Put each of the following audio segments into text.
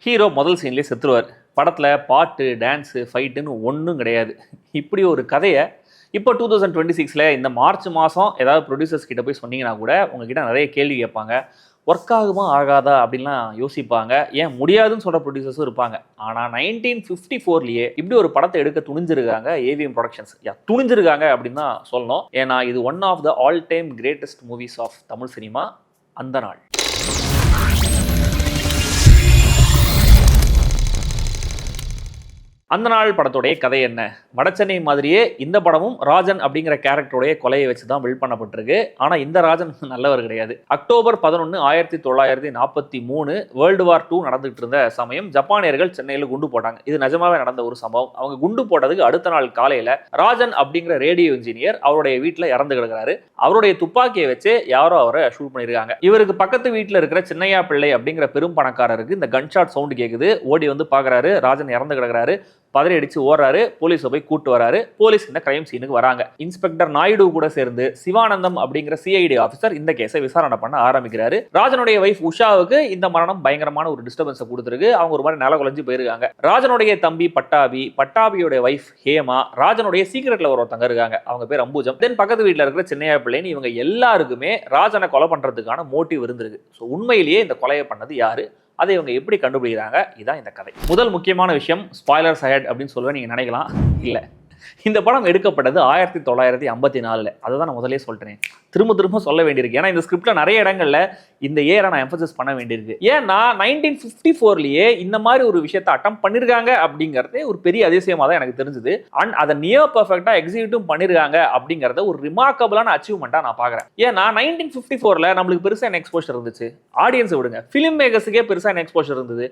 Hero முதல் சீன்லேயே செத்துருவார். படத்தில் பாட்டு, டான்ஸு, ஃபைட்டுன்னு ஒன்றும் கிடையாது. இப்படி ஒரு கதையை இப்போ 2026 இந்த மார்ச் மாதம் ஏதாவது ப்ரொடியூசர்ஸ் கிட்ட போய் சொன்னீங்கன்னா கூட உங்ககிட்ட நிறைய கேள்வி கேட்பாங்க. ஒர்க் ஆகுமா ஆகாதா அப்படின்லாம் யோசிப்பாங்க. ஏன் முடியாதுன்னு சொல்கிற ப்ரொடியூசர்ஸும் இருப்பாங்க. ஆனால் 1954 இப்படி ஒரு படத்தை எடுக்க துணிஞ்சிருக்காங்க ஏவிஎம் ப்ரொடக்ஷன்ஸ். துணிஞ்சிருக்காங்க அப்படின்னு தான் சொல்லணும். ஏன்னா இது one of the all time greatest movies of Tamil cinema. அந்த நாள் அந்த நாள் படத்துடைய கதை என்ன? வடச்சென்னை மாதிரியே இந்த படமும் ராஜன் அப்படிங்கிற கேரக்டருடைய கொலையை வச்சு தான் பில்ட் பண்ணப்பட்டிருக்கு. ஆனால் இந்த ராஜன் நல்லவர் கிடையாது. அக்டோபர் 11, 1943 வேர்ல்டு வார் 2 நடந்துகிட்டு இருந்த சமயம் ஜப்பானியர்கள் சென்னையில் குண்டு போட்டாங்க. இது நிஜமாவே நடந்த ஒரு சம்பவம். அவங்க குண்டு போட்டதுக்கு அடுத்த நாள் காலையில் ராஜன் அப்படிங்கிற ரேடியோ இன்ஜினியர் அவருடைய வீட்டில் இறந்து கிடக்கிறாரு. அவருடைய துப்பாக்கியை வச்சு யாரோ அவரை ஷூட் பண்ணியிருக்காங்க. இவருக்கு பக்கத்து வீட்டில் இருக்கிற சின்னையா பிள்ளை அப்படிங்கிற பெரும் பணக்காரருக்கு இந்த கன்ஷாட் சவுண்டு கேட்குது. ஓடி வந்து பார்க்குறாரு. ராஜன் இறந்து கிடக்கிறாரு. பதறி அடிச்சு ஓடுறாரு. போலீஸை போய் கூட்டு வராரு. போலீஸ் இந்த கிரைம் சீனுக்கு வராங்க. இன்ஸ்பெக்டர் நாயுடு கூட சேர்ந்து சிவானந்தம் அப்படிங்கிற சிஐடி ஆஃபீஸர் இந்த கேஸை விசாரணை பண்ண ஆரம்பிக்கிறாரு. ராஜனுடைய வைஃப் உஷாவுக்கு இந்த மரணம் பயங்கரமான ஒரு டிஸ்டர்பன்ஸை கொடுத்துருக்கு. அவங்க ஒரு மாதிரி நில குலைஞ்சு போயிருக்காங்க. ராஜனுடைய தம்பி பட்டாபியோட வைஃப் ஹேமா, ராஜனுடைய சீக்கிரட்ல ஒருத்தங்க இருக்காங்க. அவங்க பேர் அம்புஜம். தென் பக்கத்து வீட்டில் இருக்கிற சின்னையா பிள்ளைன்னு இவங்க எல்லாருக்குமே ராஜனை கொலை பண்றதுக்கான மோட்டிவ் இருந்திருக்கு. ஸோ உண்மையிலேயே இந்த கொலையை பண்ணது யாரு, அதை இவங்க எப்படி கண்டுபிடிக்கிறாங்க, இதான் இந்த கதை. முதல் முக்கியமான விஷயம், ஸ்பாய்லர்ஸ் அஹெட் அப்படின்னு சொல்லுவேன். நீங்க நினைக்கலாம், இல்லை, இந்த படம் எடுக்கப்பட்டது 1954. அதை தான் நான் முதலே சொல்லிட்டேன். திரும்ப சொல்ல வேண்டியிருக்கு. ஏன்னா இந்த ஸ்கிரிப்ட்ல நிறைய இடங்கள்ல இந்த ஏரை நான் எம்பசைஸ் பண்ண வேண்டியிருக்கு. ஏன்னா 1954 இந்த மாதிரி ஒரு விஷயத்தை அட்டம் பண்ணிருக்காங்க அப்படிங்கறதே ஒரு பெரிய அதிசயமா தான் எனக்கு தெரிஞ்சது. அண்ட் அதை நியர் பெர்ஃபெக்ட்டா எக்ஸிக்யூட்டும் பண்ணிருக்காங்க அப்படிங்கறத ஒரு ரிமார்க்கபிளான அச்சீவ்மெண்டா நான் பாக்குறேன். ஏன்னா 1954 நம்மளுக்கு பெருசா என்ன எக்ஸ்போஷர் இருந்துச்சு? ஆடியன்ஸ் விடுங்க, பிலிம் மேக்கர்ஸுக்கே பெருசா என்ன எக்ஸ்போஷர் இருந்தது?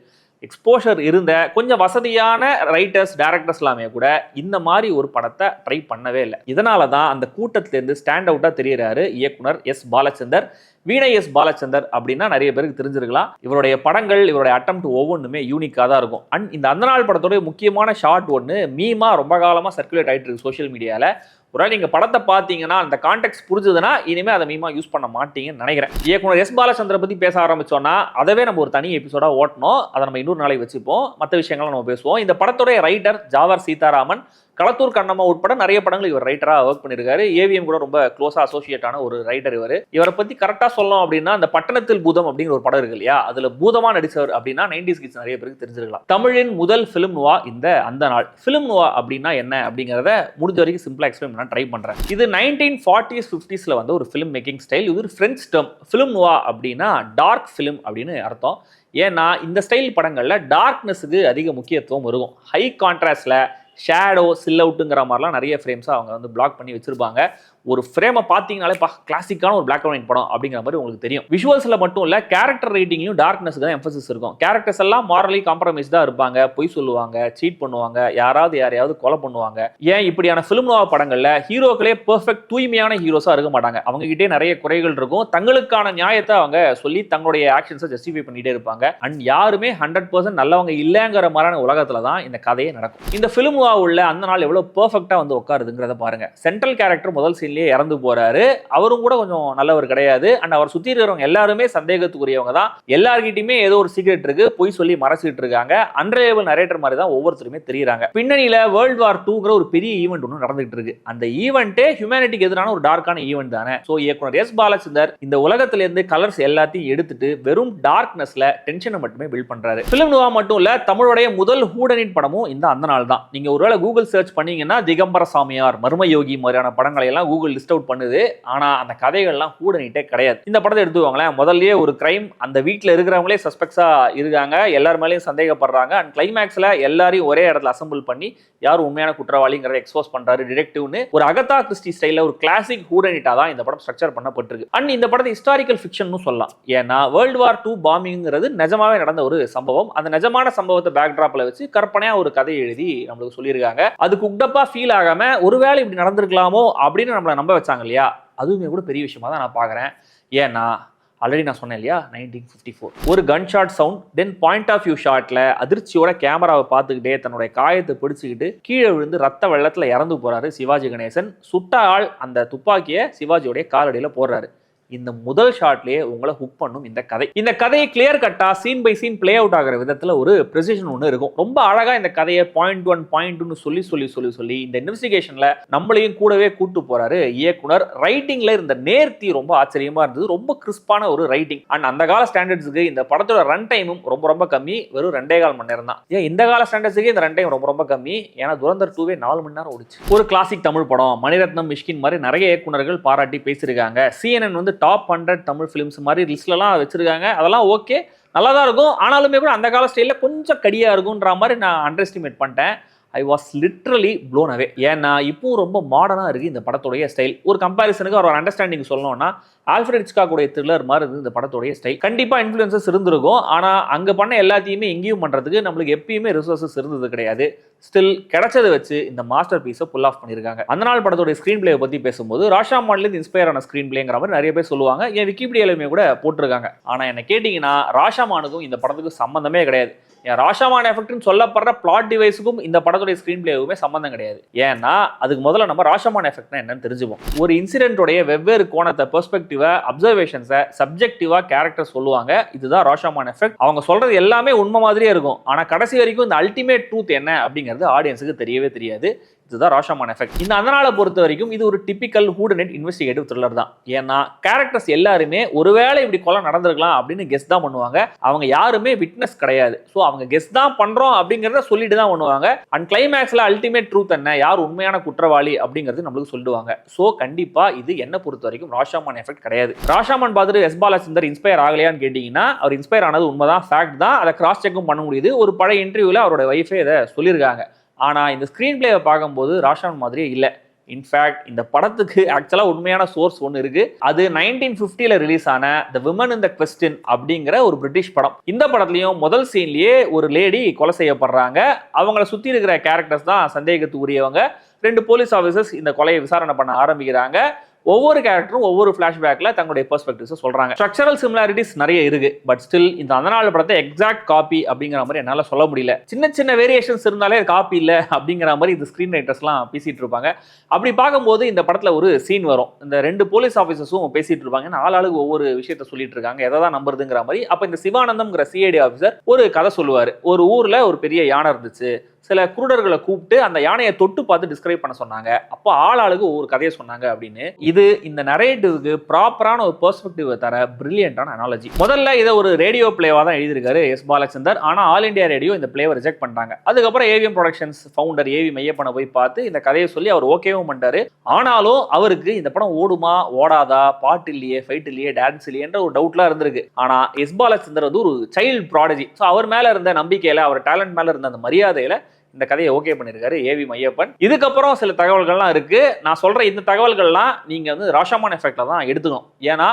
எக்ஸ்போஷர் இருந்த கொஞ்சம் வசதியான ரைட்டர்ஸ், டைரக்டர்ஸ் எல்லாமே கூட இந்த மாதிரி ஒரு படத்தை ட்ரை பண்ணவே இல்லை. இதனால தான் அந்த கூட்டத்திலேருந்து ஸ்டாண்ட் அவுட்டா தெரியறாரு இயக்குனர் எஸ் பாலச்சந்தர். வீணை எஸ் பாலச்சந்தர் அப்படின்னா நிறைய பேருக்கு தெரிஞ்சிருக்கலாம். இவருடைய படங்கள், இவருடைய அட்டெம்ப்ட் ஒவ்வொன்றுமே யூனிக்காக தான் இருக்கும். அண்ட் இந்த அந்த நாள் படத்தோட முக்கியமான ஷார்ட் ஒன்று மீமா ரொம்ப காலமாக சர்க்குலேட் ஆகிட்டு இருக்கு சோஷியல் மீடியாவில். ஒரு நீங்க படத்தை பார்த்தீங்கன்னா அந்த கான்டெக்ட் புரிஞ்சுதுன்னா இனிமே அதை மீமா யூஸ் பண்ண மாட்டீங்கன்னு நினைக்கிறேன். இயக்குனர் எஸ் பாலச்சந்திர பத்தி பேச ஆரம்பிச்சோம்னா அதவே நம்ம ஒரு தனி எபிசோடா ஓட்டணும். அதை நம்ம இன்னொரு நாளைக்கு வச்சுப்போம். மற்ற விஷயங்களும் நம்ம பேசுவோம். இந்த படத்துடைய ரைட்டர் ஜாவர் சீதாராமன், களத்தூர் கண்ணம்மா உட்பட நிறைய படங்கள் இவர் ரைட்டராக ஒர்க் பண்ணியிருக்காரு. ஏவிஎம் கூட ரொம்ப க்ளோஸா அசோசியேட் ஆன ஒரு ரைட்டர் இவர். இவரை பத்தி கரெக்டா சொல்லணும் அப்படின்னா அந்த பட்டணத்தில் பூதம் அப்படிங்கிற ஒரு படம் இருக்கு இல்லையா, அதுல பூதமா நடிச்சவர் அப்படின்னா 90s கிட்ஸ் நிறைய பேருக்கு தெரிஞ்சிருக்கலாம். தமிழின் முதல் பிலிம் நுவா இந்த அந்த நாள். பிலிம் நுவா அப்படின்னா என்ன அப்படிங்கிறத முடிஞ்ச வரைக்கும் சிம்பிளா எக்ஸ்பிளைன் பண்ண ட்ரை பண்றேன். இது 1940s 50s வந்து ஒரு பிலிம் மேக்கிங் ஸ்டைல். இது ஒரு பிரெஞ்சு டேர்ம். பிலிம் நுவா அப்படின்னா டார்க் பிலிம் அப்படின்னு அர்த்தம். ஏன்னா இந்த ஸ்டைல் படங்கள்ல டார்க்னஸுக்கு அதிக முக்கியத்துவம் இருக்கும். ஹை கான்ட்ராஸ்ட்ல ஷேடோ, சில் அவுட்டுங்கிற மாதிரிலாம் நிறைய ஃப்ரேம்ஸாக அவங்க வந்து பிளாக் பண்ணி வச்சிருப்பாங்க. ஒரு ஃப்ரேமை பார்த்தீங்கனாலே கிளாசிக்கான ஒரு பிளாக் அண்ட் ஒயிட் படம் அப்படிங்கிற மாதிரி உங்களுக்கு தெரியும். விஷுவல்ஸில் மட்டும் இல்லை, கேரக்டர் ரைட்டிங்லையும் டார்க்னஸ் தான் எம்பசிஸ் இருக்கும். கேரக்டர்ஸ் எல்லாம் மாரலி காம்ப்ரமைஸ் தான் இருப்பாங்க. பொய் சொல்லுவாங்க, சீட் பண்ணுவாங்க, யாரையாவது கொலை பண்ணுவாங்க. ஏன் இப்படியான ஃபிலிம் நோவா படங்களில் ஹீரோக்களே பெர்ஃபெக்ட் தூய்மையான ஹீரோஸாக இருக்க மாட்டாங்க. அவங்க கிட்டே நிறைய குறைகள் இருக்கும். தங்களுக்கான நியாயத்தை அவங்க சொல்லி தங்களுடைய ஆக்ஷன்ஸை ஜஸ்டிஃபை பண்ணிட்டே இருப்பாங்க. அண்ட் யாருமே 100% நல்லவங்க இல்லைங்கிற மாதிரியான உலகத்தில் தான் இந்த கதையே நடக்கும். இந்த ஃபிலிம் நோவா உள்ள அந்த நாள் எவ்வளோ பெர்ஃபெக்டாக வந்து உட்காருதுங்கிறத பாருங்க. சென்ட்ரல் கேரக்டர் முதல் சீன் இறந்து போறாரு. அவரும் கூட கொஞ்சம் நல்லவர் கிடையாது. அண்ட் அவர் சுத்தி இருக்கிறவங்க எல்லாருமே சந்தேகத்துக்குரியவங்க தான். எல்லார்கிட்டயுமே ஏதோ ஒரு சீக்ரெட் இருக்கு, போய் சொல்லி மறைச்சிட்டு இருக்காங்க. அன்ரிலையபிள் நரேட்டர் மாதிரி தான் ஒவ்வொருத்தருமே தெரியுறாங்க. பின்னணியில வேர்ல்டு வார் 2ங்கிற ஒரு பெரிய ஈவெண்ட் ஒன்று நடந்துட்டு இருக்கு. அந்த ஈவெண்ட்டே ஹியூமனிட்டிக்கு எதிரான ஒரு டார்க்கான ஈவெண்ட் தானே. சோ இயக்குனர் எஸ் பாலச்சந்தர் இந்த உலகத்துல இருந்து கலர்ஸ் எல்லாத்தையும் எடுத்துட்டு வெறும் டார்க்னஸ்ல டென்ஷனை மட்டுமே பில்ட் பண்றாரு. பிலிம் நுவா மட்டும் இல்ல, தமிழுடைய முதல் ஹூடனிட் படமும் இந்த அந்த நாள் தான். நீங்க ஒருவேளை கூகுள் சர்ச் பண்ணீங்கன்னா திகம்பர சாமியார், மர்மயோகி மாதிரியான படங்களை எல்லாம் கூகுள் லிஸ்ட் அவுட் பண்ணுது. ஆனா அந்த கதைகள்லாம் ஹூடனிட்டே கிடையாது. இந்த படத்தை எடுத்துவாங்களேன், முதல்லயே ஒரு கிரைம், அந்த வீட்டில் இருக்கிறவங்களே சஸ்பெக்ட்ஸா இருக்காங்க, எல்லார் மேலேயும் சந்தேகப்படுறாங்க. அண்ட் கிளைமேக்ஸ்ல எல்லாரையும் ஒரே இடத்துல அசம்பிள் பண்ணி யார் உண்மையான குற்றவாளிங்கிறத எக்ஸ்போஸ் பண்றாரு டிடெக்டிவ்னு. ஒரு அகதா கிறிஸ்டி ஸ்டைல்ல ஒரு கிளாசிக் ஹூடனிட்டா தான் இந்த படம் ஸ்ட்ரக்சர் பண்ணப்பட்டிருக்கு. அண்ட் இந்த படத்தை ஹிஸ்டாரிக்கல் ஃபிக்ஷன் சொல்லலாம். ஏன்னா வேர்ல்டு வார் 2 பாம்பிங்கிறது நிஜமாவே நடந்த ஒரு சம்பவம். அந்த நிஜமான சம்பவத்தை பேக்ட்ராப்ல வச்சு கற்பனையா ஒரு கதை எழுதி நம்மளுக்கு சொல்லியிருக்காங்க. அதுக்கு உக்டப்பா ஃபீல் ஆகாம ஒருவேளை இப்படி நடந்திருக்கலாமோ அப்படின்னு நம்மளை நம்ப வச்சாங்க இல்லையா, அதுவுமே கூட பெரிய விஷயமா தான் நான் பார்க்குறேன். ஏன்னா ஆல்ரெடி நான் சொன்னேன் இல்லையா, 1954 ஒரு gun shot sound, then point of view ஷாட்ல அதிர்ச்சியோட கேமராவை பார்த்துக்கிட்டே தன்னுடைய காயத்தை பிடிச்சிக்கிட்டு கீழே விழுந்து ரத்த வெள்ளத்துல இறந்து போறாரு சிவாஜி கணேசன். சுட்ட ஆள் அந்த துப்பாக்கியை சிவாஜியோடைய காலடியில போடுறாரு. இந்த முதல் ஷாட்லயே உங்களை ஹுக் பண்ணும் இந்த கதையை கிளியர் கட்டா scene by scene play out ஆகிற விதத்துல ஒரு ப்ரெசிஷன் ஒன்று இருக்கும். ரொம்ப அழகா இந்த கதையை பாயிண்ட் சொல்லி இந்த இன்வெஸ்டிகேஷன்ல நம்மளையும் கூடவே கூட்டு போறாரு இயக்குனர். ரைட்டிங்ல இருந்த நேர்த்தி ரொம்ப ஆச்சரியமா இருந்தது. ரொம்ப கிறிஸ்பான ஒரு ரைட்டிங். அண்ட் அந்த கால ஸ்டாண்டர்ட்ஸுக்கு இந்த படத்தோட ரன் டைமும் ரொம்ப கம்மி. வெறும் 2.25 மணி நேரம் தான். ஏன் இந்த கால ஸ்டாண்டர்ட்ஸுக்கு இந்த ரன் டைம் ரொம்ப கம்மி. ஏன்னா துரந்தர் 2 4 மணி நேரம் ஓடிச்சு. ஒரு கிளாசிக் தமிழ் படம். மணிரத்னம், மிஷ்கின் மாதிரி நிறைய இயக்குனர்கள் பாராட்டி பேசியிருக்காங்க. CNN வந்து டாப் 100 தமிழ் ஃபிலிம்ஸ் மாதிரி லிஸ்ட்லலாம் வச்சிருக்காங்க. அதெல்லாம் ஓகே, நல்லா தான் இருக்கும். ஆனாலுமே கூட அந்த கால ஸ்டைலில் கொஞ்சம் கடியா இருக்குன்ற மாதிரி நான் அண்டர் எஸ்டிமேட் பண்ணிட்டேன். ஐ வாஸ் லிட்ரலி ப்ளோன் அவே. ஏன்னா இப்பவும் ரொம்ப மாடர்னாக இருக்குது இந்த படத்துடைய ஸ்டைல். ஒரு கம்பேரிசனுக்கு ஒரு அண்டர்ஸ்டாண்டிங் சொல்லணும்னா ஆல்ஃபிரட் ஹிட்ச்காக்குடைய த்ரில்லர் மாதிரி இருந்தது இந்த படத்துடைய ஸ்டைல். கண்டிப்பாக இன்ஃப்ளூயன்சஸ் இருந்திருக்கும். ஆனால் அங்கே பண்ண எல்லாத்தையுமே எங்கேயும் பண்ணுறதுக்கு நம்மளுக்கு எப்பயுமே ரிசோர்ஸஸ் இருந்தது கிடையாது. ஸ்டில் கிடைச்சதை வச்சு இந்த மாஸ்டர் பீஸை புல் ஆஃப் பண்ணியிருக்காங்க. அந்த நாள் படத்தோட ஸ்க்ரீன் பிளேயை பற்றி பேசும்போது ராஷாமான்லேருந்து இன்ஸ்பயர் ஆன ஸ்க்ரீன் பிளேங்கிற மாதிரி நிறைய பேர் சொல்லுவாங்க. என் விக்கிபீடியாலுமே கூட போட்டிருக்காங்க. ஆனால் என்ன கேட்டிங்கன்னா ராஷாமானுக்கும் இந்த படத்துக்கு சம்மந்தமே கிடையாது. ஏன் ராஷாமான் எஃபெக்ட்னு சொல்லப்படுற பிளாட் டிவைஸுக்கும் இந்த படத்துடைய ஸ்க்ரீன் பிளேவுமே சம்மந்தம் கிடையாது. ஏன்னா அதுக்கு முதல்ல நம்ம ராஷாமான் எஃபெக்ட்னா என்னன்னு தெரிஞ்சுப்போம். ஒரு இன்சிடென்ட்டோடைய வெவ்வேறு கோணத்தை, பெர்ஸ்பெக்டிவா, அப்சர்வேஷன்ஸை சப்ஜெக்டிவா கேரக்டர் சொல்லுவாங்க. இதுதான் ராஷாமான் எஃபெக்ட். அவங்க சொல்றது எல்லாமே உண்மை மாதிரியே இருக்கும். ஆனால் கடைசி வரைக்கும் இந்த அல்டிமேட் ட்ரூத் என்ன அப்படிங்கிறது ஆடியன்ஸுக்கு தெரியவே தெரியாது. இதுதான் ராஷாமான் எஃபெக்ட். இந்த அதனால பொறுத்த வரைக்கும் இது ஒரு டிபிக்கல் ஹூடனெட் இன்வெஸ்டிகேட்டிவ் த்ரில்லர் தான். ஏன்னா கேரக்டர்ஸ் எல்லாருமே ஒருவேளை இப்படி கொலை நடந்திருக்கலாம் அப்படின்னு கெஸ் தான் பண்ணுவாங்க. அவங்க யாருமே விட்னஸ் கிடையாது. ஸோ அவங்க கெஸ் தான் பண்றோம் அப்படிங்கிறத சொல்லிட்டு தான் பண்ணுவாங்க. அண்ட் கிளைமேக்ஸ்ல அல்டிமேட் ட்ரூத் என்ன, யார் உண்மையான குற்றவாளி அப்படிங்கிறது நம்மளுக்கு சொல்லுவாங்க. ஸோ கண்டிப்பா இது என்ன பொறுத்த வரைக்கும் ராஷாமான் எஃபெக்ட் கிடையாது. ராஷாமான் பார்த்துட்டு எஸ் பாலச்சந்தர் இன்ஸ்பயர் ஆகலையான்னு கேட்டீங்கன்னா அவர் இன்ஸ்பயர் ஆனது உண்மைதான், ஃபேக்ட் தான். அதை கிராஸ் செக்கும் பண்ண முடியுது. ஒரு பழைய இன்டர்வியூல அவரோட வைஃபே இதை சொல்லியிருக்காங்க. ஆனால் இந்த ஸ்க்ரீன் பிளேவை பார்க்கும்போது ராஷாமான் மாதிரியே இல்லை. இன்ஃபேக்ட் இந்த படத்துக்கு ஆக்சுவலாக உண்மையான சோர்ஸ் ஒன்று இருக்கு. அது 1950 ரிலீஸ் ஆன the women in the question அப்படிங்கிற ஒரு பிரிட்டிஷ் படம். இந்த படத்துலையும் முதல் சீன்லயே ஒரு லேடி கொலை செய்யப்படுறாங்க. அவங்கள சுற்றி இருக்கிற கேரக்டர்ஸ் தான் சந்தேகத்துக்கு உரியவங்க. 2 போலீஸ் ஆஃபீஸர்ஸ் இந்த கொலையை விசாரணை பண்ண ஆரம்பிக்கிறாங்க. ஒவ்வொரு கேரக்டரும் ஒவ்வொரு ஃபிளாஷ்பேக்ல தங்களுடைய பெர்ஸ்பெக்டிவ்ஸ் சொல்றாங்க. ஸ்ட்ரக்சரல் சிமிலாரிட்டிஸ் நிறைய இருக்கு. பட் ஸ்டில் இந்த அதனால படத்தை எக்ஸாக்ட் காப்பி அப்படிங்கிற மாதிரி என்னால சொல்ல முடியல. சின்ன வேரியேஷன்ஸ் இருந்தாலே காப்பி இல்லை அப்படிங்கிற மாதிரி இந்த ஸ்கிரீன் ரைட்டர்ஸ்லாம் பேசிட்டு இருப்பாங்க. அப்படி பார்க்கும்போது இந்த படத்துல ஒரு சீன் வரும். இந்த 2 போலீஸ் ஆஃபீஸர்ஸும் பேசிட்டு இருப்பாங்க. ஆளாளுக்கு ஒவ்வொரு விஷயத்த சொல்லிட்டு இருக்காங்க. எதை தான் நம்புறதுங்கிற மாதிரி. அப்ப இந்த சிவானந்தம்ங்கிற சிஐடி ஆஃபீஸர் ஒரு கதை சொல்லுவாரு. ஒரு ஊர்ல ஒரு பெரிய யானை இருந்துச்சு. சில குருடர்களை கூப்பிட்டு அந்த யானையை தொட்டு பார்த்து டிஸ்கிரைப் பண்ண சொன்னாங்க. அப்போ ஆளாளுக்கு ஒவ்வொரு கதையை சொன்னாங்க அப்படின்னு. இது இந்த நரேட்டிவ்க்கு ப்ராப்பரான ஒரு பெர்ஸ்பெக்டிவ் தர பிரில்லியண்டான அனாலஜி. முதல்ல இதை ஒரு ரேடியோ பிளேவா தான் எழுதியிருக்காரு எஸ் பாலச்சந்தர். ஆனால் ஆல் இண்டியா ரேடியோ இந்த பிளேவை ரிஜெக்ட் பண்ணிட்டாங்க. அதுக்கப்புறம் ஏவிஎம் ப்ரொடக்ஷன்ஸ் ஃபவுண்டர் ஏவி மையப்பனை போய் பார்த்து இந்த கதையை சொல்லி அவர் ஓகேவும் பண்ணிட்டாரு. ஆனாலும் அவருக்கு இந்த படம் ஓடுமா ஓடாதா, பாட்டு இல்லையே, ஃபைட் இல்லையே, டான்ஸ் இல்லையன்ற ஒரு டவுட்லாம் இருந்திருக்கு. ஆனா எஸ் பாலச்சந்தர் வந்து ஒரு சைல்டு ப்ராடஜி. ஸோ அவர் மேல இருந்த நம்பிக்கையில, அவர் டேலண்ட் மேல இருந்த அந்த மரியாதையில இந்த கதையை ஓகே பண்ணியிருக்காரு ஏவி மையப்பன். இதுக்கப்புறம் சில தகவல்கள்லாம் இருக்கு. நான் சொல்ற இந்த தகவல்கள்லாம் நீங்க வந்து ராஷாமான் எஃபெக்ட்ல தான் எடுத்துக்கணும். ஏன்னா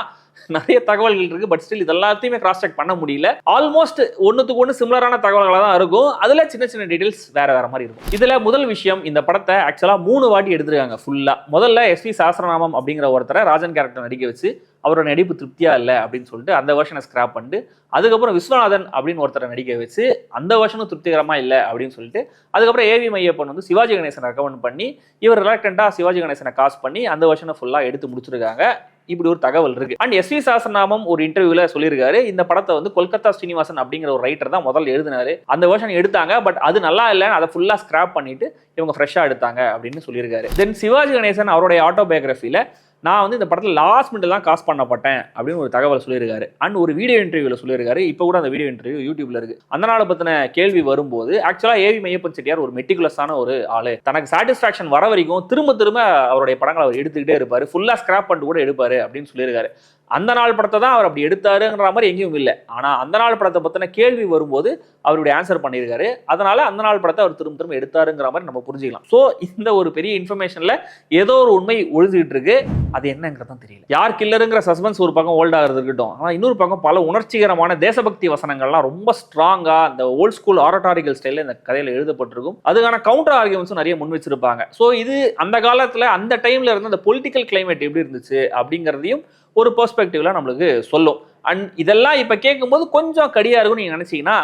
நிறைய தகவல்கள் இருக்கு. பட் ஸ்டில் இது எல்லாத்தையுமே கிராஸ் செக் பண்ண முடியல. ஆல்மோஸ்ட் ஒன்னுக்கு ஒன்று சிமிலரான தகவல்களாக தான் இருக்கும். அதுல சின்ன டீடைல்ஸ் வேற மாதிரி இருக்கும். இதுல முதல் விஷயம், இந்த படத்தை ஆக்சுவலா 3 வாட்டி எடுத்துருக்காங்க ஃபுல்லா. முதல்ல எஸ்வி சஹஸ்ரநாமம் அப்படிங்கிற ஒருத்தரை ராஜன் கேரக்டர் நடிக்க வச்சு அவரோட நடிப்பு திருப்தியா இல்லை அப்படின்னு சொல்லிட்டு அந்த வெர்ஷனை ஸ்கிராப் பண்ணிட்டு, அதுக்கப்புறம் விஸ்வநாதன் அப்படின்னு ஒருத்தரை நடிக்க வச்சு அந்த வெர்ஷனும் திருப்திகரமா இல்லை அப்படின்னு சொல்லிட்டு, அதுக்கப்புறம் ஏவி மையப்பன் வந்து சிவாஜி கணேசனை ரெக்கமெண்ட் பண்ணி இவர் ரிலாக்டண்டா சிவாஜி கணேசனை காஸ்ட் பண்ணி அந்த வெர்ஷனை ஃபுல்லா எடுத்து முடிச்சிருக்காங்க. இப்படி ஒரு தகவல் இருக்கு. அண்ட் எஸ்வி சஹஸ்ரநாமம் ஒரு இன்டர்வியூல சொல்லியிருக்காரு, இந்த படத்தை வந்து கொல்கத்தா ஸ்ரீனிவாசன் அப்படிங்கிற ஒரு ரைட்டர் தான் முதல்ல எழுதினாரு. அந்த வெர்ஷன் எடுத்தாங்க. பட் அது நல்லா இல்லைன்னு அதை ஃபுல்லா ஸ்கிராப் பண்ணிட்டு இவங்க ஃப்ரெஷ்ஷா எடுத்தாங்க அப்படின்னு சொல்லியிருக்காரு. தென் சிவாஜி கணேசன் அவருடைய ஆட்டோபயோகிராஃபில நான் வந்து இந்த படத்தில் லாஸ்ட் மினிட் தான் காஸ்ட் பண்ணப்பட்டேன் அப்படின்னு ஒரு தகவல் சொல்லியிருக்காரு. அண்ட் ஒரு வீடியோ இன்டர்வியூல சொல்லியிருக்காரு. இப்போ கூட அந்த வீடியோ இன்டர்வியூ யூடியூப்ல இருக்கு. அந்த நாளை பத்தின கேள்வி வரும்போது ஆக்சுவலா ஏவி மையப்பன் செட்டியார் ஒரு மெட்டிகுலஸான ஒரு ஆளு. தனக்கு சாட்டிஸ்ஃபேக்ஷன் வர வரைக்கும் திரும்ப அவருடைய படங்களை அவர் எடுத்துக்கிட்டே இருப்பாரு. ஃபுல்லா ஸ்கிராப் பண்ணிட்டு கூட எடுப்பாரு அப்படின்னு சொல்லியிருக்காரு. அந்த நாள் படத்தை தான் அவர் அப்படி எடுத்தாருங்கிற மாதிரி எங்கேயும் இல்லை. ஆனால் அந்த நாள் படத்தை பற்றின கேள்வி வரும்போது அவருடைய ஆன்சர் பண்ணியிருக்காரு. அதனால அந்த நாள் படத்தை அவர் திரும்ப எடுத்தாருங்கிற மாதிரி நம்ம புரிஞ்சுக்கலாம். ஸோ இந்த ஒரு பெரிய இன்ஃபர்மேஷன்ல ஏதோ ஒரு உண்மை ஒழுதுகிட்டு இருக்கு. அது என்னங்கிறதான் தெரியல. யார் கில்லருங்கிற சஸ்பென்ஸ் ஒரு பக்கம் ஓல்ட் ஆகிறது இருக்கட்டும். ஆனால் இன்னொரு பக்கம் பல உணர்ச்சிகரமான தேசபக்தி வசனங்கள்லாம் ரொம்ப ஸ்ட்ராங்கா இந்த ஓல்ட் ஸ்கூல் ஆரட்டாரிக்கல் ஸ்டைலில் இந்த கதையில் எழுதப்பட்டிருக்கும். அதுக்கான கவுண்டர் ஆர்கியூமெண்ட்ஸும் நிறைய முன் வச்சிருப்பாங்க. ஸோ இது அந்த காலத்தில் அந்த டைம்ல இருந்து அந்த பொலிட்டிக்கல் கிளைமேட் எப்படி இருந்துச்சு அப்படிங்கிறதையும் ஒரு பெர்ஸ்பெக்டிவ்ல நம்மளுக்கு சொல்லும். அண்ட் இதெல்லாம் இப்ப கேட்கும்போது கொஞ்சம் கடியா இருக்கும் நீங்க நினைச்சீங்கன்னா,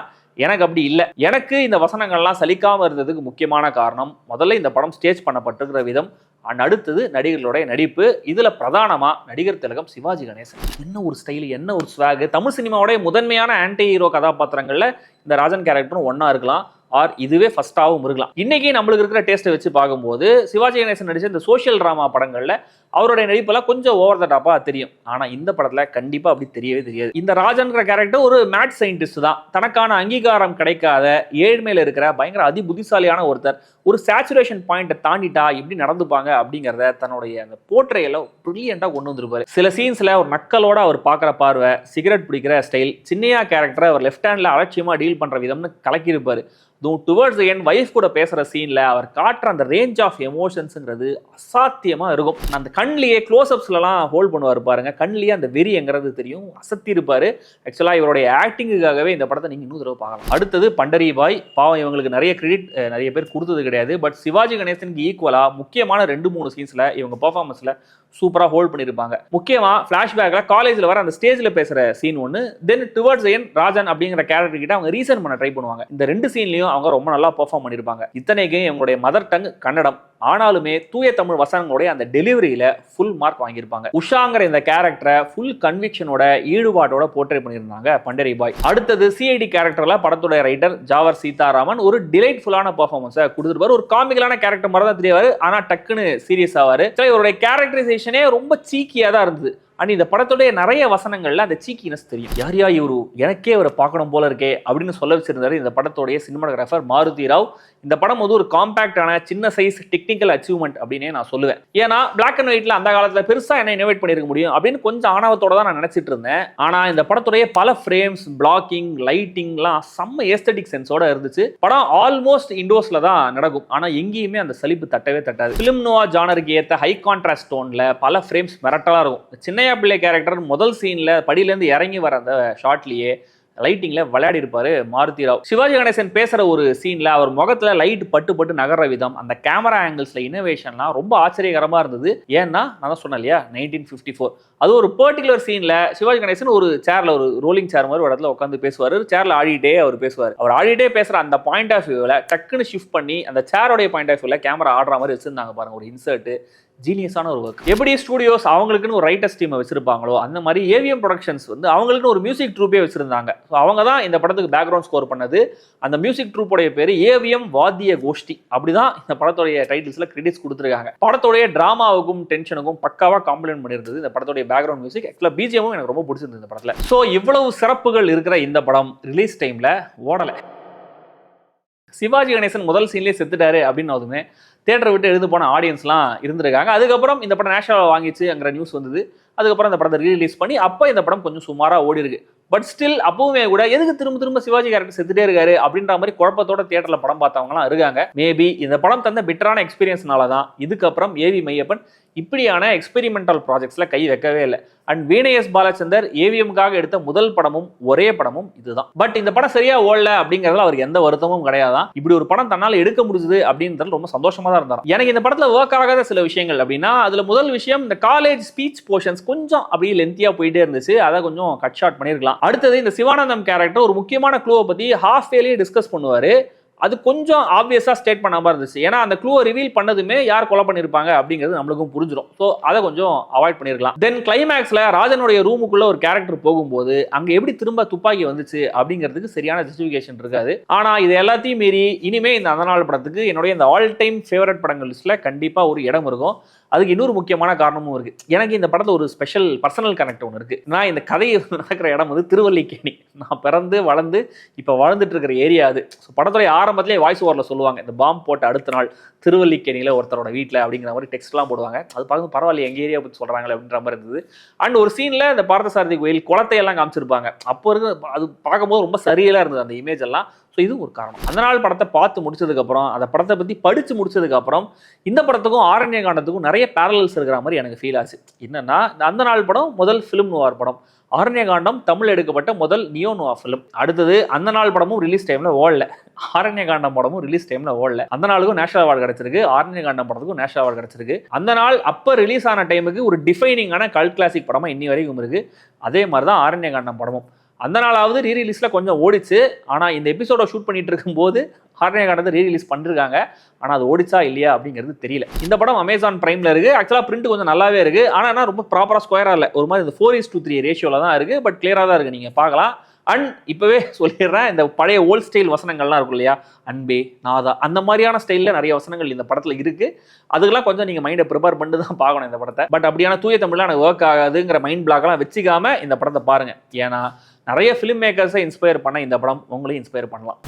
எனக்கு அப்படி இல்லை. எனக்கு இந்த வசனங்கள்லாம் சலிக்காம இருந்ததுக்கு முக்கியமான காரணம் முதல்ல இந்த படம் ஸ்டேஜ் பண்ணப்பட்டிருக்கிற விதம், அடுத்தது நடிகர்களுடைய நடிப்பு. இதுல பிரதானமா நடிகர் திலகம் சிவாஜி கணேசன். என்ன ஒரு ஸ்டைல், என்ன ஒரு ஸ்வாக். தமிழ் சினிமாவுடைய முதன்மையான ஆன்டி ஹீரோ கதாபாத்திரங்கள்ல இந்த ராஜன் கேரக்டரும் ஒன்னா இருக்கலாம், ஆர் இதுவே ஃபர்ஸ்டாகவும் இருக்கலாம். இன்னைக்கு நம்மளுக்கு இருக்கிற டேஸ்ட்டை வச்சு பார்க்கும்போது சிவாஜி கணேசன் நடிச்ச இந்த சோஷியல் டிராமா படங்கள்ல அவருடைய நடிப்பெல்லாம் கொஞ்சம் ஓவர் த டாப்பா தெரியும். ஆனா இந்த படத்துல கண்டிப்பா அப்படி தெரியவே தெரியாது. இந்த ராஜன்கிற கேரக்டர் ஒரு மேட் சயின்டிஸ்ட் தான். தனக்கான அங்கீகாரம் கிடைக்காத ஏழ்மையில இருக்கிற பயங்கர அதி புத்திசாலியான ஒருத்தர் ஒரு சேச்சுரேஷன் பாயிண்ட்டை தாண்டிட்டா எப்படி நடந்துப்பாங்க அப்படிங்கிறத தன்னுடைய அந்த போர்ட்ரேல பிரில்லியண்டா கொண்டு வந்திருப்பாரு. சில சீன்ஸ்ல ஒரு நக்கலோட அவர் பார்க்குற பார்வை, சிகரெட் பிடிக்கிற ஸ்டைல், சின்னையா கேரக்டரை அவர் லெஃப்ட் ஹேண்ட்ல அலட்சியமா டீல் பண்ற விதம்னு கலக்கியிருப்பாரு. டுவர்ட்ஸ் என் வைஃப் கூட பேசுற சீன்ல அவர் காட்டுற அந்த ரேஞ்ச் ஆஃப் எமோஷன்ஸ்ங்கிறது அசாத்தியமா இருக்கும். அந்த கண்ணிலேயே க்ளோஸ்அப்ஸ்லாம் ஹோல்ட் பண்ணுவார் பாருங்க, கண்ணிலேயே அந்த வெறிங்கிறது தெரியும், அசத்தி இருப்பாரு. ஆக்சுவலா இவருடைய ஆக்டிங்குக்காகவே இந்த படத்தை நீங்க இன்னும் தடவை பார்க்கலாம். அடுத்தது பண்டரி பாய். பாவம் இவங்களுக்கு நிறைய கிரெடிட் நிறைய பேர் கொடுத்தது கிடையாது. பட் சிவாஜி கணேசனுக்கு ஈக்குவலா முக்கியமான 2-3 சீன்ஸ்ல இவங்க பெர்ஃபார்மன்ஸ்ல சூப்பரா ஹோல்ட் பண்ணிருப்பாங்க. முக்கியமா பிளாஷ்பேக்ல காலேஜ்ல வர அந்த ஸ்டேஜ்ல பேசுற சீன் ஒன்று, தென் டுவர்ட்ஸ் என் ராஜன் அப்படிங்கிற கேரக்டர் கிட்ட அவங்க ரீசன் பண்ண ட்ரை பண்ணுவாங்க. இந்த 2 சீன்லயும் அவங்க ரொம்ப நல்லா பெர்ஃபார்ம் பண்ணிருப்பாங்க. இத்தனைக்கும் இவங்களுடைய மதர் டங் கன்னடம், ஆனாலுமே தூய தமிழ் வசனங்களுடைய அந்த டெலிவரியில ஃபுல் மார்க் வாங்கியிருப்பாங்க. உஷாங்கிற இந்த கேரக்டரை ஃபுல் கன்விக்ஷனோட ஈடுபாட்டோட போர்ட்ரே பண்ணியிருந்தாங்க பண்டரி பாய். அடுத்தது சிஐடி கேரக்டர்ல படத்துடைய ரைட்டர் ஜாவர் சீதாராமன் ஒரு டிலைட்ஃபுல்லான பெர்ஃபார்மன்ஸை கொடுத்துருப்பாரு. ஒரு காமிக்கலான கேரக்டர் மாதிரி தான் தெரியாரு, ஆனா டக்குன்னு சீரியஸ் ஆவாரு. இவருடைய கேரக்டரைசேஷனே ரொம்ப சீக்கியா தான் இருந்தது. அண்ட் இந்த படத்துடைய நிறைய வசனங்கள்ல அந்த சீக்கினஸ் தெரியும். யார் இவரு, எனக்கே அவரை பார்க்கணும் போல இருக்கே அப்படின்னு சொல்ல வச்சிருந்தாரு இந்த படத்துடைய சினிமாட்டோகிராஃபர் மாருதி ராவ். இந்த படம் ஒரு காம்பாக்டான சின்ன சைஸ் டெக்னிக்கல் அச்சீவ்மெண்ட் அப்படின்னே நான் சொல்லுவேன். ஏன்னா பிளாக் அண்ட் ஒயிட்ல அந்த காலத்துல பெருசா என்ன இனோவேட் பண்ணிருக்க முடியும் அப்படின்னு கொஞ்சம் ஆணவத்தோட தான் நான் நினைச்சிட்டு இருந்தேன். ஆனா இந்த படத்துடைய பல ஃப்ரேம்ஸ், பிளாக்கிங், லைட்டிங்லாம் செம்ம ஏஸ்தட்டிக் சென்ஸோட இருந்துச்சு. படம் ஆல்மோஸ்ட் இண்டோர்ஸ்ல தான் நடக்கும், ஆனா எங்கேயுமே அந்த சலிப்பு தட்டவே தட்டாது. பிலிம் நோவா ஜானருக்கு ஏற்ற ஹை கான்ட்ராஸ்ட் டோன்ல பல ஃப்ரேம்ஸ் மிரட்டலா இருக்கும். சின்ன பிள்ளை கேரக்டர் முதல் சீன்ல படியிலேருந்து இறங்கி வர அந்த ஷாட்லயே லைட்டிங்ல விளையாடி இருப்பாரு மாருதி ராவ். சிவாஜி கணேசன் பேசுற ஒரு சீன்ல அவர் முகத்துல லைட் பட்டு பட்டு நகர்ற விதம், அந்த கேமரா ஆங்கிள்ஸ்ல இனோவேஷன்லாம் ரொம்ப ஆச்சரியகரமா இருந்தது. ஏன்னா நான் தான் சொன்னேன் இல்லையா 1954, அது ஒரு பர்டிகுலர் சீன்ல சிவாஜி கணேசன் ஒரு சேர்ல, ஒரு ரோலிங் சேர் மாதிரி ஒரு இடத்துல உட்காந்து பேசுவாரு. சேர்ல ஆடிட்டே அவர் பேசுவார். அவர் ஆடிட்டே பேசுற அந்த பாயிண்ட் ஆஃப் வியூல டக்குன்னு ஷிஃப்ட் பண்ணி அந்த சேரோடைய பாயிண்ட் ஆஃப் வியூல கேமரா ஆடுற மாதிரி வச்சிருந்தாங்க பாருங்க. ஒரு இன்சர்ட் ஜீனியஸான ஒரு ஒர்க். எப்படி ஸ்டூடியோஸ் அவங்களுக்குன்னு ஒரு ரைட்டர்ஸ் டீமை வச்சிருப்பாங்களோ அந்த மாதிரி ஏவிஎம் ப்ரொடக்ஷன்ஸ் அவங்களுக்குன்னு ஒரு மியூசிக் ட்ரூப்பே வச்சிருந்தாங்க. ஸோ அவங்க தான் இந்த படத்துக்கு பேக்ரவுண்ட் ஸ்கோர் பண்ணது. அந்த மியூசிக் ட்ரூப்போடைய பேர் ஏவிஎம் வாத்திய கோஷ்டி. அப்படிதான் இந்த படத்துடைய டைட்டில்ஸ்ல கிரெடிட்ஸ் கொடுத்துருக்காங்க. படத்துடைய டிராமாவுக்கும் டென்ஷனுக்கும் பக்காவா காம்ப்ளிமெண்ட் பண்ணியிருந்தது இந்த படத்துடைய பேக்ரவுண்ட் மியூசிக். ஆக்சுவலா பிஜிஎமும் எனக்கு ரொம்ப பிடிச்சிருந்தது இந்த படத்துல. ஸோ இவ்வளவு சிறப்புகள் இருக்கிற இந்த படம் ரிலீஸ் டைம்ல ஓடலை. சிவாஜி கணேசன் முதல் சீன்லேயே செத்துட்டாரு அப்படின்னாலுமே தியேட்டரை விட்டு எழுந்து போன ஆடியன்ஸ்லாம் இருந்திருக்காங்க. அதுக்கப்புறம் இந்த படம் நேஷனல் வாங்கிச்சுங்கிற நியூஸ் வந்தது. அதுக்கப்புறம் இந்த படத்தை ரீலீஸ் பண்ணி அப்போ இந்த படம் கொஞ்சம் சுமாராக ஓடி இருக்கு. பட் ஸ்டில் அப்பவுமே கூட எதுக்கு திரும்ப திரும்ப சிவாஜி கேரக்டர் செத்துட்டே இருக்காரு அப்படின்ற மாதிரி குழப்பத்தோட தியேட்டர்ல படம் பார்த்தவங்கலாம் இருக்காங்க. மேபி இந்த படம் தந்த பெட்டரான எக்ஸ்பீரியன்ஸ்னால தான் இதுக்கப்புறம் ஏவி மையப்பன் இப்படியான எக்ஸ்பெரிமெண்டல் ப்ராஜெக்ட்ஸ்ல கை வைக்கவே இல்லை. அண்ட் வீணை எஸ் பாலச்சந்தர் ஏவிஎம்காக எடுத்த முதல் படமும் ஒரே படமும் இதுதான். பட் இந்த படம் சரியா ஓடல அப்படிங்கிறதுல அவருக்கு எந்த வருத்தமும் கிடையாதான். இப்படி ஒரு படம் தன்னால் எடுக்க முடிஞ்சது அப்படின்றது ரொம்ப சந்தோஷமா தான் இருந்தார். எனக்கு இந்த படத்துல ஒர்க் ஆகாத சில விஷயங்கள் அப்படின்னா அதுல முதல் விஷயம் இந்த காலேஜ் ஸ்பீச் போர்ஷன்ஸ் கொஞ்சம் அப்படியே லென்த்தியா போயிட்டே இருந்துச்சு. அதை கொஞ்சம் கட் ஷார்ட் பண்ணிருக்கலாம். அடுத்தது இந்த சிவானந்தம் கேரக்டர் ஒரு முக்கியமான க்ளூவை பத்தி ஹாஃப் வேலையே டிஸ்கஸ் பண்ணுவாரு. அது கொஞ்சம் ஆப்வியஸா ஸ்டேட் பண்ணாம இருந்துச்சு. ஏன்னா அந்த க்ளூவை ரிவீல் பண்ணதுமே யார் கொலை பண்ணிருப்பாங்க அப்படிங்கிறது நம்மளுக்கும் புரிஞ்சிடும். ஸோ அதை கொஞ்சம் அவாய்ட் பண்ணிருக்கலாம். தென் கிளைமேக்ஸ்ல ராஜனுடைய ரூமுக்குள்ள ஒரு கேரக்டர் போகும்போது அங்க எப்படி திரும்ப துப்பாக்கி வந்துச்சு அப்படிங்கிறதுக்கு சரியான ஜஸ்டிஃபிகேஷன் இருக்காது. ஆனா இது எல்லாத்தையும் மீறி இனிமே இந்த அந்த நாள் படத்துக்கு என்னுடைய இந்த ஆல் டைம் ஃபேவரட் படங்கள் லிஸ்ட்ல கண்டிப்பா ஒரு இடம் இருக்கும். அதுக்கு இன்னொரு முக்கியமான காரணமும் இருக்கு. எனக்கு இந்த படத்துல ஒரு ஸ்பெஷல் பர்சனல் கனெக்ட் ஒன்று இருக்கு. நான் இந்த கதையை நடக்கிற இடம் திருவல்லிக்கேணி. நான் பிறந்து வளர்ந்து இப்போ வாழ்ந்துட்டு இருக்கிற ஏரியா அது. படத்துடைய ஆரம்பத்திலே வாய்ஸ் ஓவர்ல சொல்லுவாங்க, இந்த பாம்பு போட்ட அடுத்த நாள் திருவல்லிக்கேணியில ஒருத்தரோட வீட்டில் அப்படிங்கிற மாதிரி டெக்ஸ்ட்லாம் போடுவாங்க. அது பார்த்து பரவாயில்ல எங்க ஏரியா பற்றி சொல்றாங்களே அப்படின்ற மாதிரி இருந்தது. அண்ட் ஒரு சீன்ல இந்த பார்த்தசாரதி கோயில் குளத்தை எல்லாம் காமிச்சிருப்பாங்க. அப்போ இருக்கு அது பார்க்கும்போது ரொம்ப சரியலா இருந்தது அந்த இமேஜ் எல்லாம். ஸோ இது ஒரு காரணம். அந்த நாள் படத்தை பார்த்து முடிச்சதுக்கப்புறம், அந்த படத்தை பற்றி படித்து முடிச்சதுக்கப்புறம் இந்த படத்துக்கும் ஆரண்ய காண்டத்துக்கும் நிறைய பேரலல்ஸ் இருக்கிற மாதிரி எனக்கு ஃபீல் ஆச்சு. என்னன்னா அந்த நாள் படம் முதல் ஃபிலிம் நோவார் படம், ஆரண்ய காண்டம் தமிழ் எடுக்கப்பட்ட முதல் நியோ நோவா ஃபிலிம். அடுத்தது அந்த நாள் படமும் ரிலீஸ் டைம்ல ஓடல, ஆரண்ய காண்டம் படமும் ரிலீஸ் டைம்ல ஓடல. அந்த நாளுக்கும் நேஷனல் அவார்டு கிடைச்சிருக்கு, ஆரண்ய காண்டம் படத்துக்கும் நேஷனல் அவார்டு கிடைச்சிருக்கு. அந்த நாள் அப்போ ரிலீஸ் ஆன டைமுக்கு ஒரு டிஃபைனிங்கான கல்ட் கிளாசிக் படமா இன்னி வரைக்கும் இருக்கு. அதே மாதிரி தான் ஆரண்ய காண்டம் படமும். அந்த நாளாவது ரீரிலீஸில் கொஞ்சம் ஓடிச்சு. ஆனால் இந்த எபிசோட ஷூட் பண்ணிட்டு இருக்கும்போது ஹார்னே கார்டனை ரீரிலீஸ் பண்ணிருக்காங்க. ஆனால் அது ஓடிச்சா இல்லையா அப்படிங்கிறது தெரியல. இந்த படம் அமேசான் பிரைமில் இருக்குது. ஆக்சுவலாக பிரிண்ட் கொஞ்சம் நல்லாவே இருக்குது. ஆனால் ரொம்ப ப்ராப்பராக ஸ்கொயராக இல்லை, ஒரு மாதிரி இந்த 4:3 ரேஷியோவில் தான் இருக்குது. பட் கிளியராக தான் இருக்குது, நீங்கள் பார்க்கலாம். அண்ட் இப்போவே சொல்லிடுறேன், இந்த பழைய ஓல்ட் ஸ்டைல் வசனங்கள்லாம் இருக்கும் இல்லையா, அன்பே நாதா, அந்த மாதிரியான ஸ்டைலில் நிறைய வசனங்கள் இந்த படத்தில் இருக்குது. அதுக்கெல்லாம் கொஞ்சம் நீங்கள் மைண்டை ப்ரிப்பேர் பண்ணிட்டு தான் பார்க்கணும் இந்த படத்தை. பட் அப்படியான தூய தமிழ்லாம் எனக்கு ஒர்க் ஆகாதுங்கிற மைண்ட் பிளாக்லாம் வச்சுக்காம இந்த படத்தை பாருங்கள். ஏன்னா நிறைய ஃபிலிம் மேக்கர்ஸை இன்ஸ்பயர் பண்ண இந்த படம் உங்களையும் இன்ஸ்பயர் பண்ணலாம்.